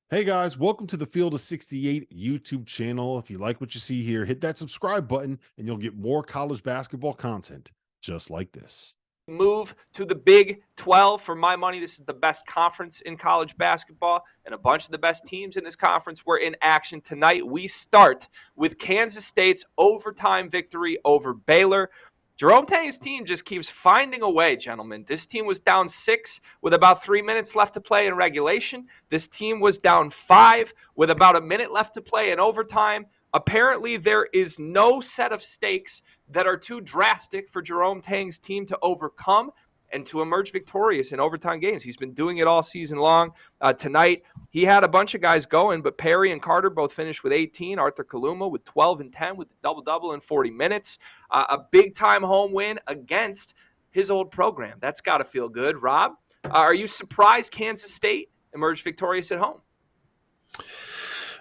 Hey guys, welcome to the Field of 68 YouTube channel. If you like what you see here, hit that subscribe button and you'll get more college basketball content just like this. Move to the Big 12. For my money, this is the best conference in college basketball, and a bunch of the best teams in this conference were in action tonight. We start with Kansas State's overtime victory over Baylor. Jerome Tang's team just keeps finding a way, gentlemen. This team was down 6 with about 3 minutes left to play in regulation. This team was down 5 with about a minute left to play in overtime. Apparently, there is no set of stakes that are too drastic for Jerome Tang's team to overcome and to emerge victorious in overtime games. He's been doing it all season long. Tonight, he had a bunch of guys going, but Perry and Carter both finished with 18. Arthur Kaluma with 12 and 10 with the double-double in 40 minutes. A big-time home win against his old program. That's got to feel good. Rob, are you surprised Kansas State emerged victorious at home?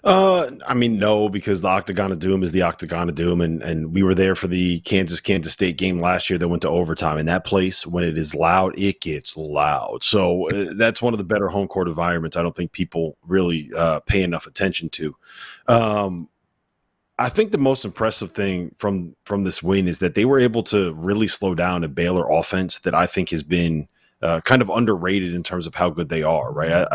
No, because the Octagon of Doom is the Octagon of Doom, and we were there for the Kansas State game last year that went to overtime. And that place, when it is loud, it gets loud. So that's one of the better home court environments. I don't think people really pay enough attention to. I think the most impressive thing from this win is that they were able to really slow down a Baylor offense that I think has been kind of underrated in terms of how good they are, right?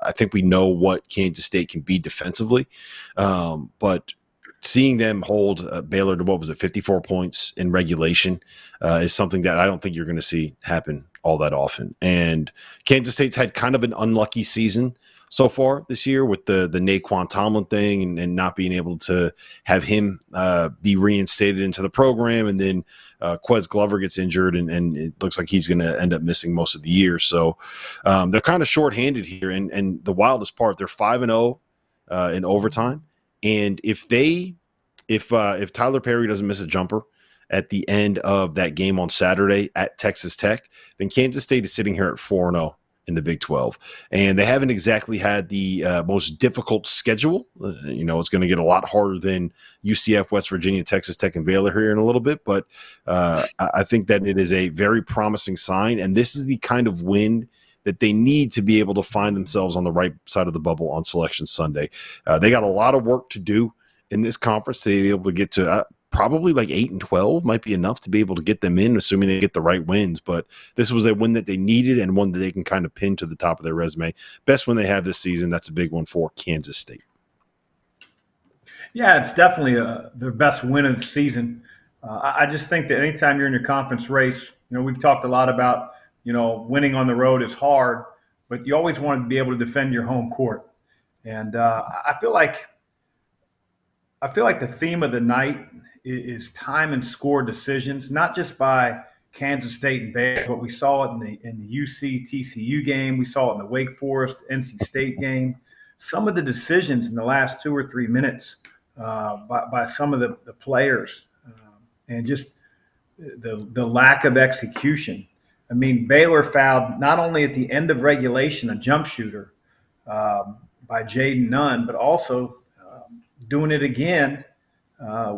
I think we know what Kansas State can be defensively, but seeing them hold Baylor to, 54 points in regulation is something that I don't think you're going to see happen all that often. And Kansas State's had kind of an unlucky season so far this year with the Naquan Tomlin thing and not being able to have him be reinstated into the program. And then Quez Glover gets injured and it looks like he's going to end up missing most of the year. So they're kind of shorthanded here. And the wildest part, they're 5-0 in overtime. And if Tyler Perry doesn't miss a jumper at the end of that game on Saturday at Texas Tech, then Kansas State is sitting here at 4-0 in the Big 12. And they haven't exactly had the most difficult schedule. It's going to get a lot harder than UCF, West Virginia, Texas Tech, and Baylor here in a little bit. But I think that it is a very promising sign. And this is the kind of win that they need to be able to find themselves on the right side of the bubble on Selection Sunday. They got a lot of work to do in this conference to be able to get to probably like 8-12 might be enough to be able to get them in, assuming they get the right wins. But this was a win that they needed and one that they can kind of pin to the top of their resume. Best win they have this season. That's a big one for Kansas State. Yeah, it's definitely their best win of the season. I just think that anytime you're in your conference race, we've talked a lot about, winning on the road is hard, but you always want to be able to defend your home court. And I feel like the theme of the night is time and score decisions, not just by Kansas State and Baylor, but we saw it in the UC TCU game. We saw it in the Wake Forest NC State game. Some of the decisions in the last 2 or 3 minutes by some of the players and just the lack of execution. I mean, Baylor fouled not only at the end of regulation a jump shooter by Jaden Nunn, but also doing it again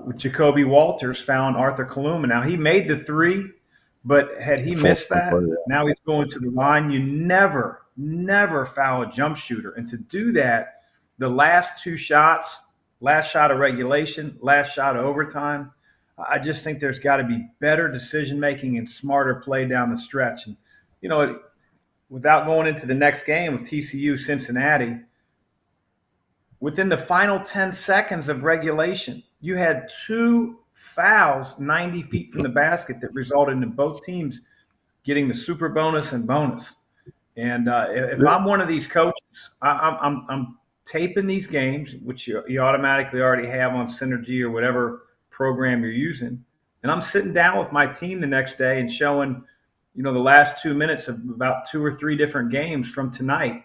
with Jacoby Walters found Arthur Kaluma. Now, he made the three, but had he missed that, now he's going to the line. You never foul a jump shooter. And to do that, the last 2 shots, last shot of regulation, last shot of overtime, I just think there's got to be better decision-making and smarter play down the stretch. And, without going into the next game of TCU Cincinnati, within the final 10 seconds of regulation, you had 2 fouls 90 feet from the basket that resulted in both teams getting the super bonus and bonus. And if I'm one of these coaches, I'm taping these games, which you automatically already have on Synergy or whatever program you're using, and I'm sitting down with my team the next day and showing, the last 2 minutes of about 2 or 3 different games from tonight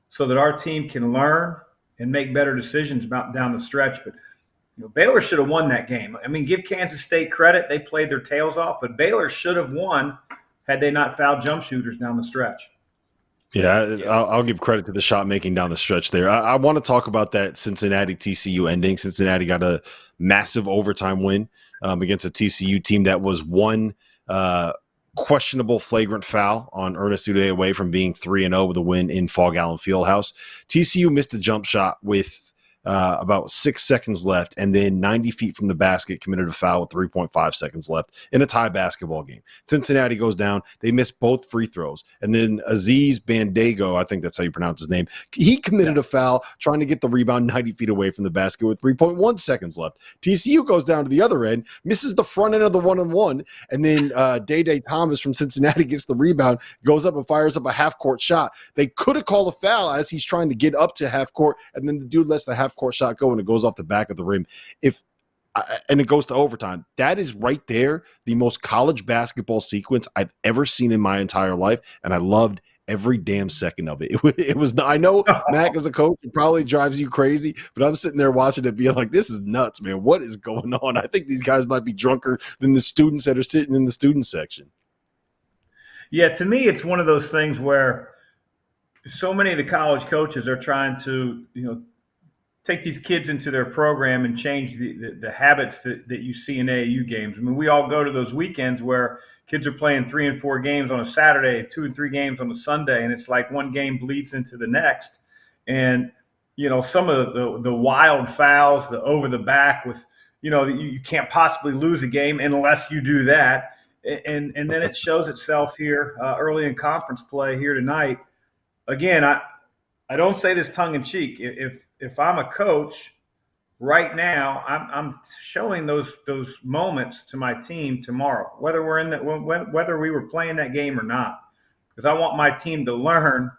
so that our team can learn and make better decisions about down the stretch. But Baylor should have won that game. I mean, give Kansas State credit. They played their tails off, but Baylor should have won had they not fouled jump shooters down the stretch. Yeah, I'll give credit to the shot making down the stretch there. I want to talk about that Cincinnati TCU ending. Cincinnati got a massive overtime win against a TCU team that was one questionable flagrant foul on Ernest Udeh away from being 3-0 with a win in Fall Allen Fieldhouse. TCU missed a jump shot with about 6 seconds left, and then 90 feet from the basket committed a foul with 3.5 seconds left in a tie basketball game. Cincinnati goes down. They miss both free throws. And then Aziz Bandago, I think that's how you pronounce his name, he committed a foul trying to get the rebound 90 feet away from the basket with 3.1 seconds left. TCU goes down to the other end, misses the front end of the 1-on-1, and then Day Thomas from Cincinnati gets the rebound, goes up and fires up a half-court shot. They could have called a foul as he's trying to get up to half-court, and then the dude lets the half-court shot go and it goes off the back of the rim. And it goes to overtime. That is right there the most college basketball sequence I've ever seen in my entire life, and I loved every damn second of it. It was. I know Mack as a coach, it probably drives you crazy, but I'm sitting there watching it being like, this is nuts, man. What is going on? I think these guys might be drunker than the students that are sitting in the student section. Yeah, to me, it's one of those things where so many of the college coaches are trying to, take these kids into their program and change the habits that you see in AAU games. I mean, we all go to those weekends where kids are playing 3 and 4 games on a Saturday, 2 and 3 games on a Sunday, and it's like one game bleeds into the next. And, some of the wild fouls, the over the back with, you can't possibly lose a game unless you do that. And then it shows itself here early in conference play here tonight. Again, I don't say this tongue in cheek. If I'm a coach right now, I'm showing those moments to my team tomorrow, whether we're whether we were playing that game or not, because I want my team to learn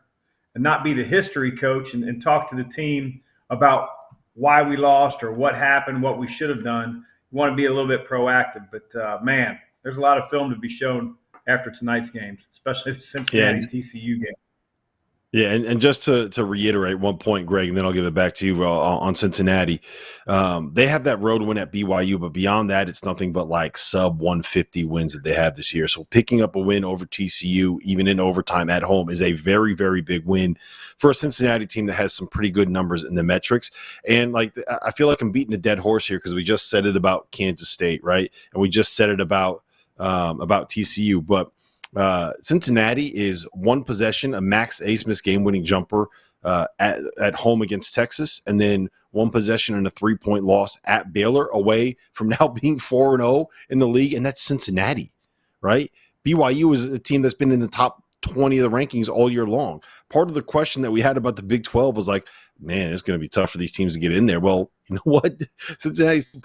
and not be the history coach and talk to the team about why we lost or what happened, what we should have done. You want to be a little bit proactive, but man, there's a lot of film to be shown after tonight's games, especially the Cincinnati TCU game. Yeah, and just to reiterate one point, Greg, and then I'll give it back to you on Cincinnati. They have that road win at BYU, but beyond that, it's nothing but like sub 150 wins that they have this year. So picking up a win over TCU, even in overtime at home, is a very, very big win for a Cincinnati team that has some pretty good numbers in the metrics. And like, I feel like I'm beating a dead horse here because we just said it about Kansas State, right? And we just said it about TCU, but Cincinnati is one possession, a Max Asmus game-winning jumper at home against Texas, and then one possession and a 3-point loss at Baylor away from now being 4-0 in the league, and that's Cincinnati, right? BYU is a team that's been in the top 20 of the rankings all year long. Part of the question that we had about the Big 12 was like, man, it's going to be tough for these teams to get in there. Well, you know what? Cincinnati's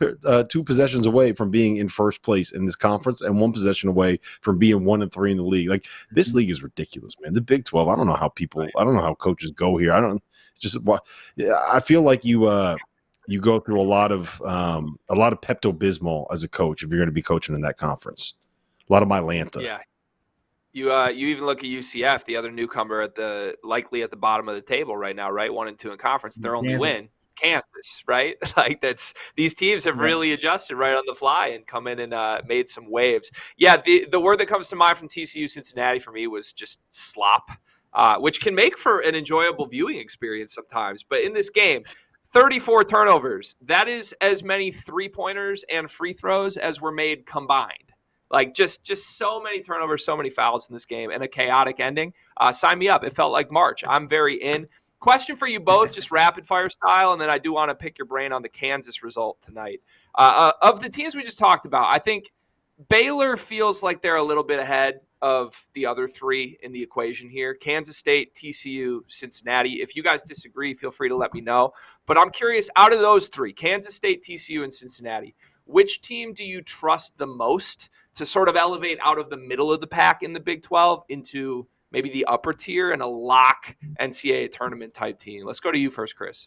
2 possessions away from being in first place in this conference and 1 possession away from being 1-3 in the league. Like, this league is ridiculous, man. The Big 12, I don't know how coaches go here. I feel like you go through a lot of Pepto-Bismol as a coach if you're going to be coaching in that conference. A lot of Mylanta. Yeah. You even look at UCF, the other newcomer likely at the bottom of the table right now, right? 1 and 2 in conference. Their only win, Kansas, right? Like these teams have really adjusted right on the fly and come in and made some waves. Yeah, the word that comes to mind from TCU Cincinnati for me was just slop, which can make for an enjoyable viewing experience sometimes. But in this game, 34 turnovers. That is as many 3-pointers and free throws as were made combined. Like just so many turnovers, so many fouls in this game, and a chaotic ending. Sign me up. It felt like March. I'm very in. Question for you both, just rapid fire style, and then I do want to pick your brain on the Kansas result tonight. Of the teams we just talked about, I think Baylor feels like they're a little bit ahead of the other 3 in the equation here. Kansas State, TCU, Cincinnati. If you guys disagree, feel free to let me know. But I'm curious, out of those 3, Kansas State, TCU, and Cincinnati, which team do you trust the most to sort of elevate out of the middle of the pack in the Big 12 into maybe the upper tier and a lock NCAA tournament type team? Let's go to you first, Chris.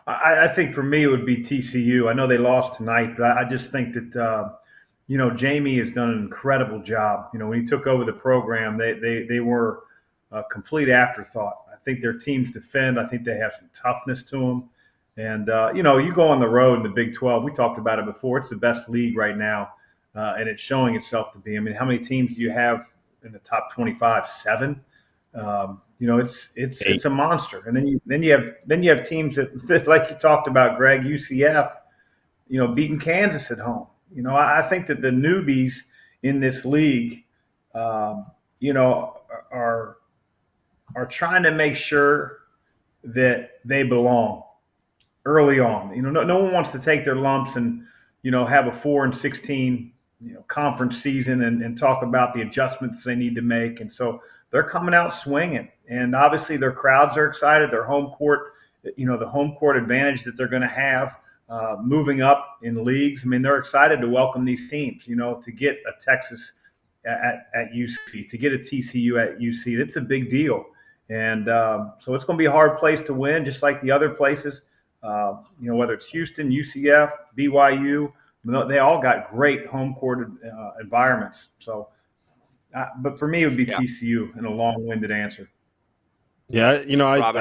I think for me it would be TCU. I know they lost tonight, but I just think that Jamie has done an incredible job. When he took over the program, they were a complete afterthought. I think their teams defend. I think they have some toughness to them. And you go on the road in the Big 12. We talked about it before. It's the best league right now. And it's showing itself to be. I mean, how many teams do you have in the top 25? 7. It's a monster. And then you have teams that like you talked about, Greg, UCF, beating Kansas at home. I think that the newbies in this league, you know, are trying to make sure that they belong early on. You know, no one wants to take their lumps and, you know, have a 4-16, you know, conference season and talk about the adjustments they need to make. And so they're coming out swinging, and obviously their crowds are excited. Their home court, you know, the home court advantage that they're going to have moving up in leagues. I mean, they're excited to welcome these teams, you know, to get a Texas at UC, to get a TCU at UC. It's a big deal. And so it's going to be a hard place to win, just like the other places. You know, whether it's Houston, UCF, BYU, they all got great home court environments. So, but for me, it would be TCU in a long-winded answer. Yeah, you know, Rob,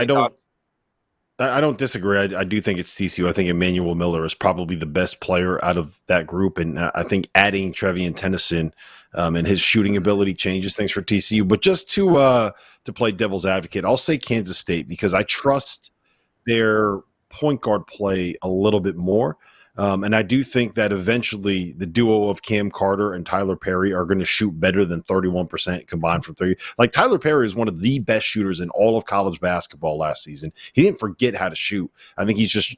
I don't disagree. I do think it's TCU. I think Emmanuel Miller is probably the best player out of that group, and I think adding Trevian Tennyson and his shooting ability changes things for TCU. But just to play devil's advocate, I'll say Kansas State because I trust their point guard play a little bit more. And I do think that eventually the duo of Cam Carter and Tyler Perry are going to shoot better than 31% combined from three. Like Tyler Perry is one of the best shooters in all of college basketball last season. He didn't forget how to shoot. I think he's just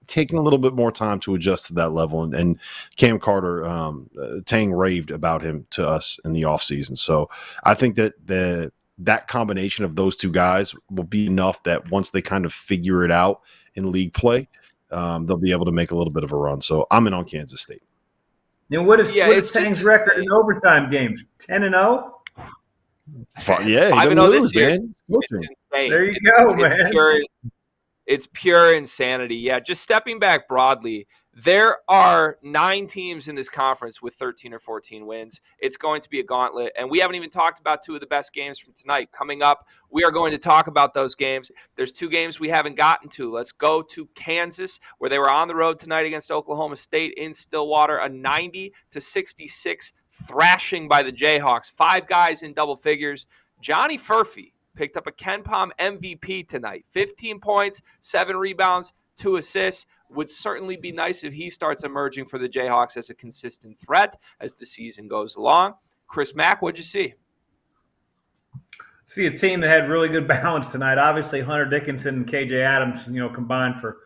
taking a little bit more time to adjust to that level. And Cam Carter, Tang raved about him to us in the offseason. So I think that that combination of those two guys will be enough that once they kind of figure it out in league play, they'll be able to make a little bit of a run. So I'm in on Kansas State. Now, what is Tang's record in overtime games? 10-0? Yeah, 5-0 this year. Man. It's insane. There you go, man. It's pure insanity. Yeah, just stepping back broadly, there are 9 teams in this conference with 13 or 14 wins. It's going to be a gauntlet, and we haven't even talked about 2 of the best games from tonight. Coming up, we are going to talk about those games. There's 2 games we haven't gotten to. Let's go to Kansas, where they were on the road tonight against Oklahoma State in Stillwater, a 90-66 thrashing by the Jayhawks. 5 guys in double figures. Johnny Furphy picked up a KenPom MVP tonight. 15 points, 7 rebounds, 2 assists. Would certainly be nice if he starts emerging for the Jayhawks as a consistent threat as the season goes along. Chris Mack, what'd you see? See a team that had really good balance tonight. Obviously, Hunter Dickinson and KJ Adams, you know, combined for,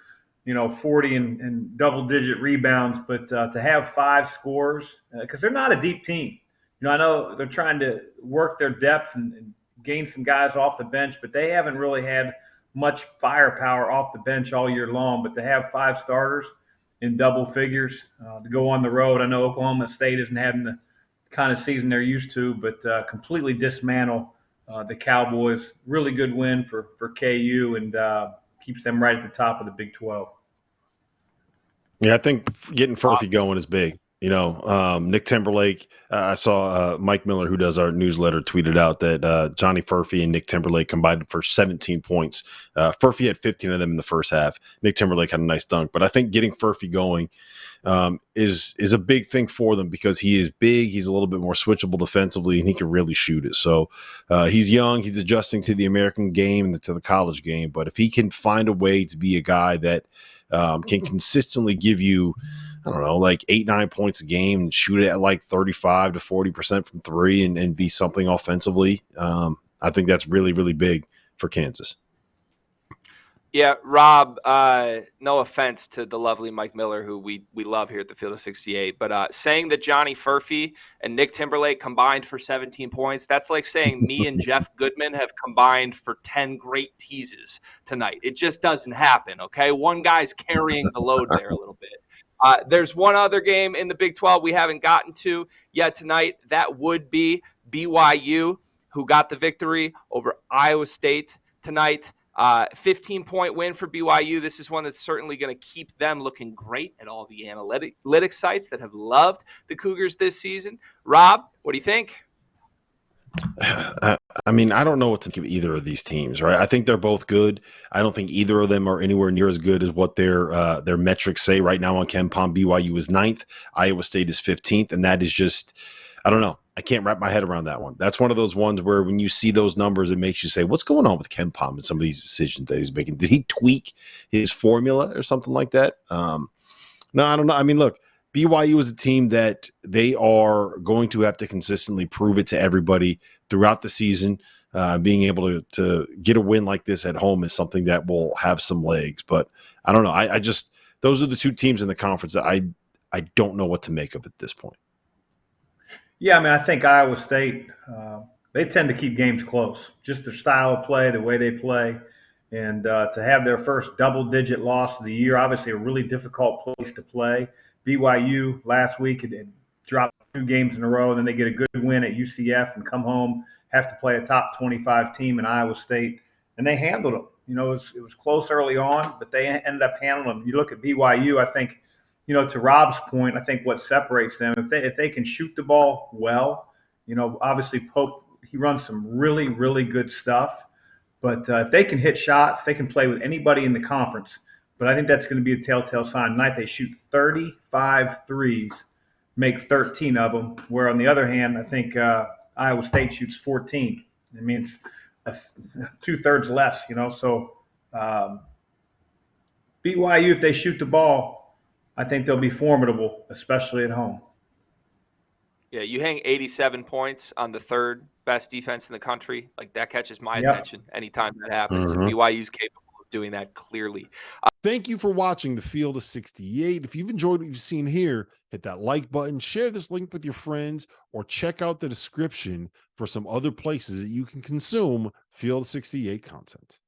you know, 40 and double-digit rebounds. But to have 5 scores, because they're not a deep team. You know, I know they're trying to work their depth and gain some guys off the bench, but they haven't really had much firepower off the bench all year long. But to have 5 starters in double figures to go on the road, I know Oklahoma State isn't having the kind of season they're used to, but completely dismantle the Cowboys. Really good win for KU and keeps them right at the top of the Big 12. Yeah, I think getting Furphy going is big. You know, Nick Timberlake, I saw Mike Miller, who does our newsletter, tweeted out that Johnny Furphy and Nick Timberlake combined for 17 points. Furphy had 15 of them in the first half. Nick Timberlake had a nice dunk. But I think getting Furphy going is a big thing for them because he is big. He's a little bit more switchable defensively, and he can really shoot it. So he's young. He's adjusting to the American game and to the college game. But if he can find a way to be a guy that can consistently give you, I don't know, like 8-9 points a game and shoot it at like 35 to 40% from 3 and be something offensively. I think that's really, really big for Kansas. Yeah, Rob, no offense to the lovely Mike Miller, who we love here at the Field of 68, but saying that Johnny Furphy and Nick Timberlake combined for 17 points, that's like saying me and Jeff Goodman have combined for 10 great teases tonight. It just doesn't happen, okay? One guy's carrying the load there a little bit. There's one other game in the Big 12 we haven't gotten to yet tonight. That would be BYU, who got the victory over Iowa State tonight. 15-point win for BYU. This is one that's certainly going to keep them looking great at all the analytic sites that have loved the Cougars this season. Rob, what do you think? I mean, I don't know what to give either of these teams, right? I think they're both good. I don't think either of them are anywhere near as good as what their metrics say right now on KenPom. BYU is 9th, Iowa State is 15th, and that is just, I don't know. I can't wrap my head around that one. That's one of those ones where when you see those numbers, it makes you say, what's going on with KenPom and some of these decisions that he's making? Did he tweak his formula or something like that? No, I don't know. I mean, look, BYU is a team that they are going to have to consistently prove it to everybody throughout the season. Being able to get a win like this at home is something that will have some legs. But I don't know. I just those are the two teams in the conference that I don't know what to make of at this point. Yeah, I mean, I think Iowa State, they tend to keep games close. Just their style of play, the way they play. And to have their first double-digit loss of the year, obviously a really difficult place to play. BYU last week had dropped 2 games in a row, and then they get a good win at UCF and come home, have to play a top 25 team in Iowa State, and they handled them. You know, it was close early on, but they ended up handling them. You look at BYU, I think, you know, to Rob's point, I think what separates them, if they can shoot the ball well, you know, obviously Pope, he runs some really, really good stuff. But if they can hit shots, they can play with anybody in the conference. But I think that's going to be a telltale sign. Tonight they shoot 35 threes, make 13 of them. Where on the other hand, I think Iowa State shoots 14. I mean, it's 2/3 less, you know. So BYU, if they shoot the ball, I think they'll be formidable, especially at home. Yeah, you hang 87 points on the third best defense in the country. Like, that catches my Yep. attention anytime that happens. And BYU's capable of doing that clearly. Thank you for watching the Field of 68. If you've enjoyed what you've seen here, hit that like button, share this link with your friends, or check out the description for some other places that you can consume Field of 68 content.